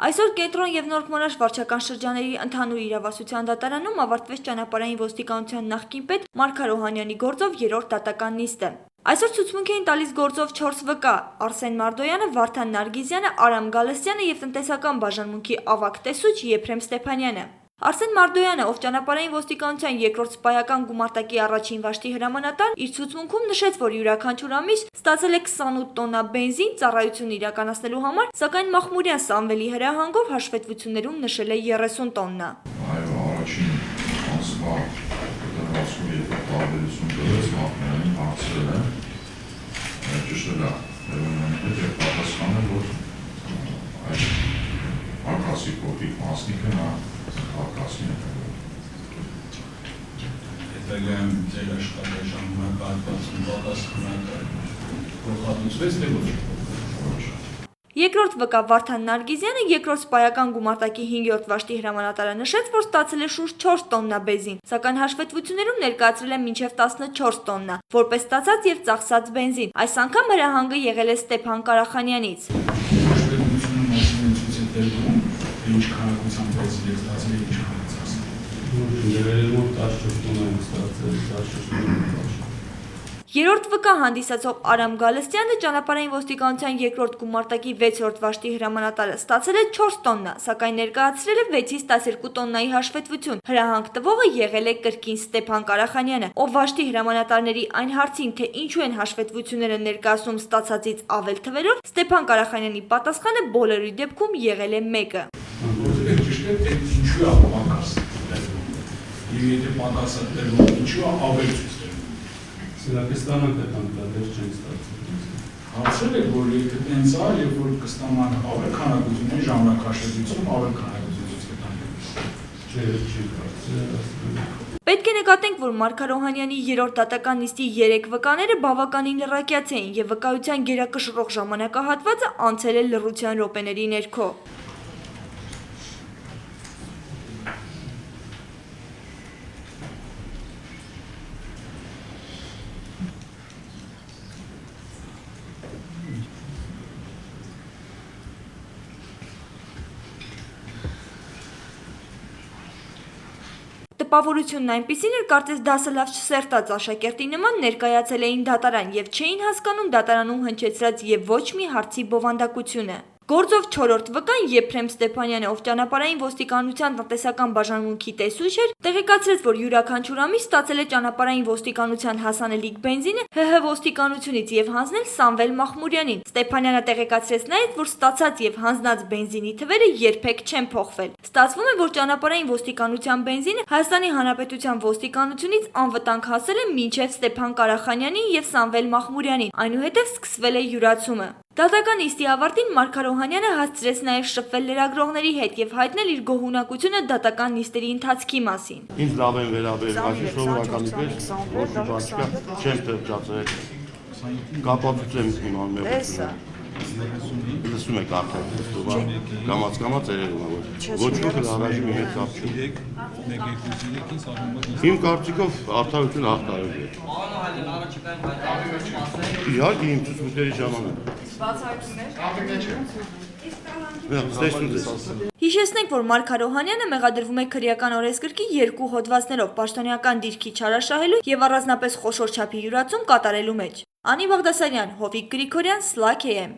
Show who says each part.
Speaker 1: Այսօր Կենտրոն և Նոր Մորաշ վարչական շրջանների ընդհանուր իրավասության դատարանում ավարտվեց ճանապարհային ոստիկանության նախկին պետ Մարգար Օհանյանի գործով երրորդ դատական նիստը։ Այսօր ցուցմունք էին տալիս գործով 4 վկա՝ Արսեն Մարդոյանը, Վարդան Նարգիզյանը, Արամ Գալստյանը և տնտեսական բաժանմունքի ավագ տեսուչ Եփրեմ Ստեփանյանը։ Արսեն Մարդոյանը, ով ճանապարհային ոստիկանության երկրորդ սպայական գումարտակի առաջին վաշտի հրամանատար, իր ցուցմունքում նշեց, որ յուրաքանչյուր ամիս ստացել է 28 տոննա բենզին ծառայություն իրականացնելու համար, սակայն Մախմուրյան Սամվելի հրահանգով հաշվետվություններում նշել է 30 տոննա։
Speaker 2: Այո, առաջին ամսվա դրվածքում երկու տարբերություն դրեց Մախմուրյանին հարցրել է, ճիշտ է, եւ պատասխանը, որ այդ արկասի կողմի մասնիկը նա արկասին է։
Speaker 3: Հետագայում ձեր աշխատել ժամանակահատվածում պատասխանը փոխհատուցվեց թե ոչ։
Speaker 1: Երկրորդ վկա Վարդան Նարգիզյանը երկրորդ սպայական գումարտակի 5-րդ վաշտի հրամանատարը նշեց, որ ստացել է շուրջ 4 տոննա բենզին, սակայն հաշվետվություններում ներկայացրել է մինչև 14 տոննա, որպես ստացած եւ ծախսած բենզին։ Այս անգամ հրահանգը եղել է Ստեփան Կարախանյանից։
Speaker 3: Հաշվետվությունը մասին է ցույց է տալու, ինչ քանակությամբ բենզին է ստացել եւ ինչ քանակությամբ։
Speaker 4: Եղել է 14 տոննա ստացել, 14 տոննա։
Speaker 1: Երրորդ վկա հանդիսացող Արամ Գալստյանը ճանապարհային ոստիկանության երկրորդ գումարտակի 6-րդ վաշտի հրամանատարը ստացել է 4 տոննա, սակայն ներկայացրել է 6-ից 12 տոննայի հաշվետվություն։ Հրահանգ տվողը եղել է կրկին Ստեփան Կարախանյանը, ով վաշտի հրամանատարների այն հարցին, թե ինչու են հաշվետվությունները ներկայացնում ստացածից ավել թվերով, Ստեփան Կարախանյանի պատասխանը բոլորի դեպքում եղել է մեկը։
Speaker 3: Ճիշտ է, թե ինչու է պակաս։ Եվ եթե պակասը դեռ ինչու է ավել ցույց տալու։
Speaker 4: Սրակստանան դեպքեր չեն ստացել։
Speaker 3: Հարցրել եք, որ եթե տենց է, երբ որ կստանան ավել քանակություն, ժամանակաշրջանում ավել քանակություն ցույց կտան։
Speaker 4: Չի կարծել։
Speaker 1: Պետք է նկատենք, որ Մարգար Օհանյանի երրորդ դատական նիստի 3 վկաները բավականին լրակյաց էին եւ վկայության գերակշռող ժամանակահատվածը անցել է լռության րոպեների ներքո։ Տպավորությունն այնպիսին էր, կարծես դասը լավ չսերտած աշակերտի նման ներկայացել էին դատարան եւ չէին հասկանում դատարանում հնչեցրած եւ ոչ մի հարցի բովանդակությունը։ Գործով 4-րդ վկան Եփրեմ Ստեփանյանը, ով ճանապարհային ոստիկանության տնտեսական բաժանմունքի տեսուչ էր, տեղեկացրեց, որ յուրաքանչյուր ամիս ստացել է ճանապարհային ոստիկանության հասանելիք բենզինը ՀՀ ոստիկանությունից եւ հանձնել Սամվել Մախմուրյանին։ Ստեփանյանը տեղեկացրեց նաեւ, որ ստացած եւ հանձնած բենզինի թվերը երբեք չեն փոխվել։ Ստացվում է, որ ճանապարհային ոստիկանության բենզինը Հայաստանի Հանրապետության ոստիկանությունից անվտանգ հասել է մինչև Ստեփան Կարախանյանին եւ Սամվել Մախմուրյանին, այնուհետեւ սկսվել է յուրացումը։ Դատական նիստի ավարտին Մարգար Օհանյանը հասցրեց նաև շփվել լրագրողների հետ եւ հայտնել իր գոհունակությունը դատական նիստերի ընթացքի մասին։
Speaker 5: Ինձ լավ են վերաբերել, այսինքն սովորականի պես ոչ մի բան չկա, չեմ թրջացրել։ Կապացուցեմ իմանում եմ։ Լսում եք արդեն, կամաց երևում է, ոչ ոք հրաժարվի հետ կապ չունի։ Իմ կարծիքով արդարությունը հաղթարել է։ Իհարկե իմ ցուցմունքների ժամանակ։
Speaker 1: Հիշեցնենք, որ Մարգար Օհանյանը մեղադրվում է քրեական օրենսգրքի 2 հոդվածներով պաշտոնեական դիրքի չարաշահելու եւ առանձնապես խոշոր չափի յուրացում կատարելու մեջ։ Անի Բաղդասարյան, Հովիկ Գրիգորյան, Slack AM։